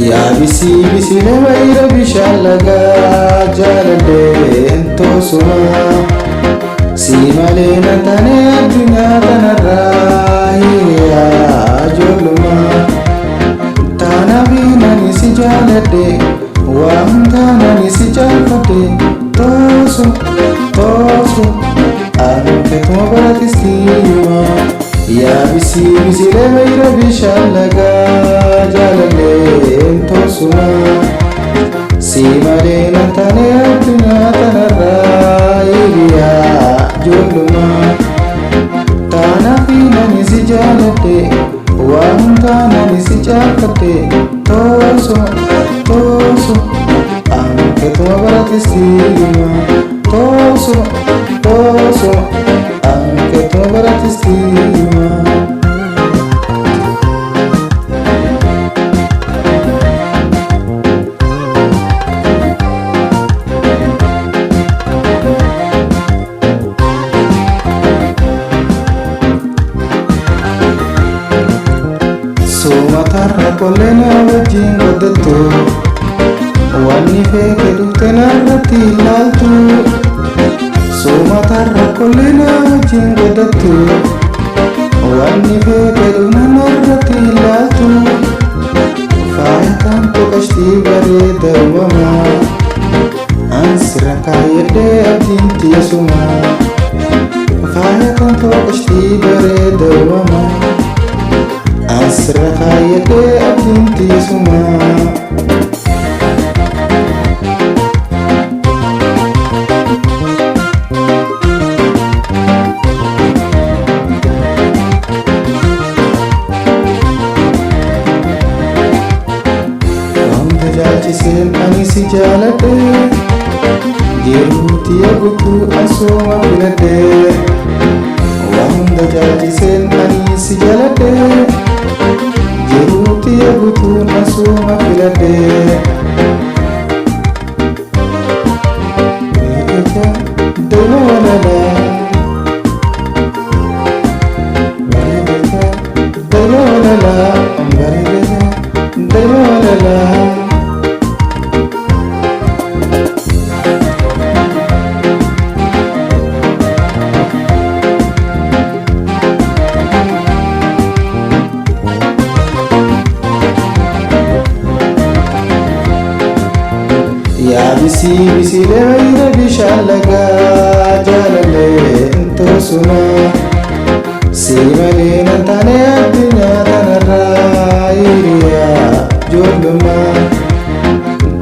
yaa bisii bisilee wayira bishaan lagaa jaaladheen toosuma si malee na taane addunyaa kanarraa hiriyaa ijoollummaa taanaaf nani si jaaladhe waan taanani si jaalfadhe toosu toosu akkatuma baratistima yaa bisii bisilee wayira bishaan lagaa jaaladheen toosuma si malee na taane addunyaa kanarraa hiriyaa ijoollummaa taanaaf nani si jaaladhe waan taanani si jaalfadhe toosu toosu akkatuma baratistima toosu toosu akkatuma baratistima. Sumatarra kollena wajjin goddattu wanni feeke dhufte narratti ilaaltu sumatarra kollena wajjin goddattu wanni feeke dhufte narratti ilaaltu faayitaan toqashtii bareeda uumamaa ansirra kaayyadhee abdiin tiisuma faayitaan toqashtii bareeda uumamaa asra khayyadhee abdiin tiisuma wanta jaalchiseen ani si jaaladhe jiruuti guutuu asuma filadhe wanta jaalchiseen ani si jaaladhe jiruuti guutuu asuma filadhe yaa bisii bisilee wayira bishaan lagaa jaaladheen toosuma si malee na taane addunyaa kanarraa hiriyaa ijoollummaa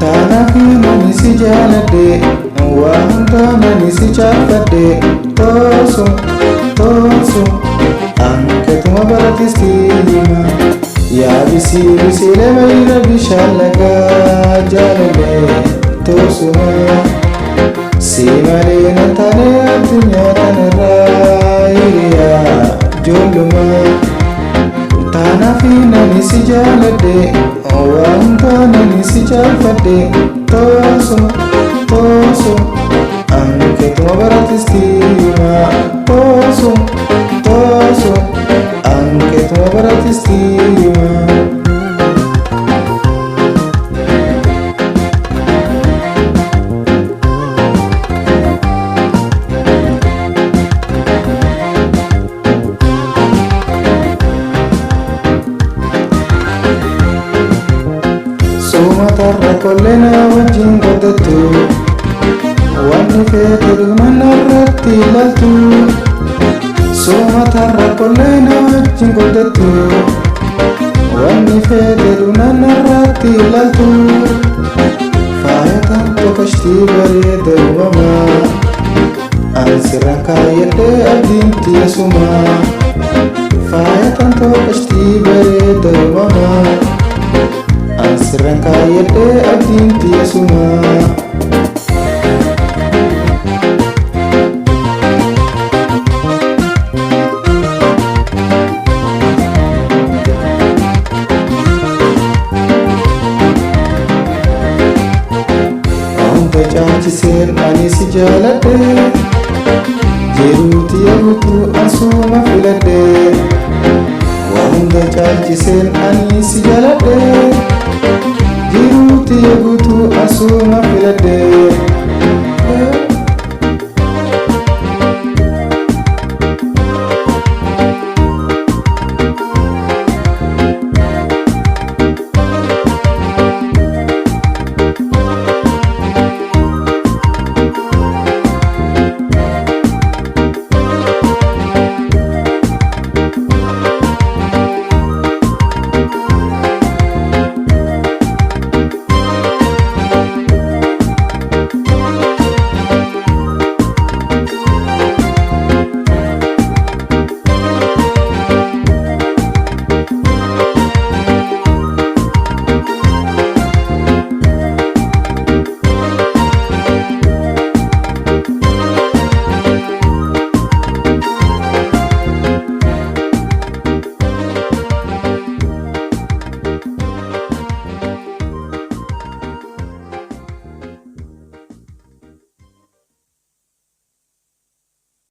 taanaaf nani si jaaladhe waan taanani si jaalfadhe toosu toosu akkatuma baratistima yaa bisii bisilee wayira bishaan lagaa jaaladheen toosuma si malee na taane addunyaa kanarraa hiriyaa ijoollummaa taanaaf nani si jaaladhe waan taanani si jaalfadhe toosu toosu akkatuma baratistima toosu toosu akkatuma baratistima. Sumatarra kollena wajjin goddattu wanni feete dhufte narratti ilaaltu sumatarra kollena wajjin goddattu wanni feete dhufte narratti ilaaltu faayitaan toqashtii bareeda uumamaa ansirra kaayyadhee abdiin tiisuma faayitaan toqashtii bareeda uumamaa asra kaayyadhee abdiin tiisuma. Wanta jaalchiseen ani si jaaladhe jiruuti guutuu asuma filadhe wanta jaalchiseen ani si jaaladhe guutuu asuma filadhe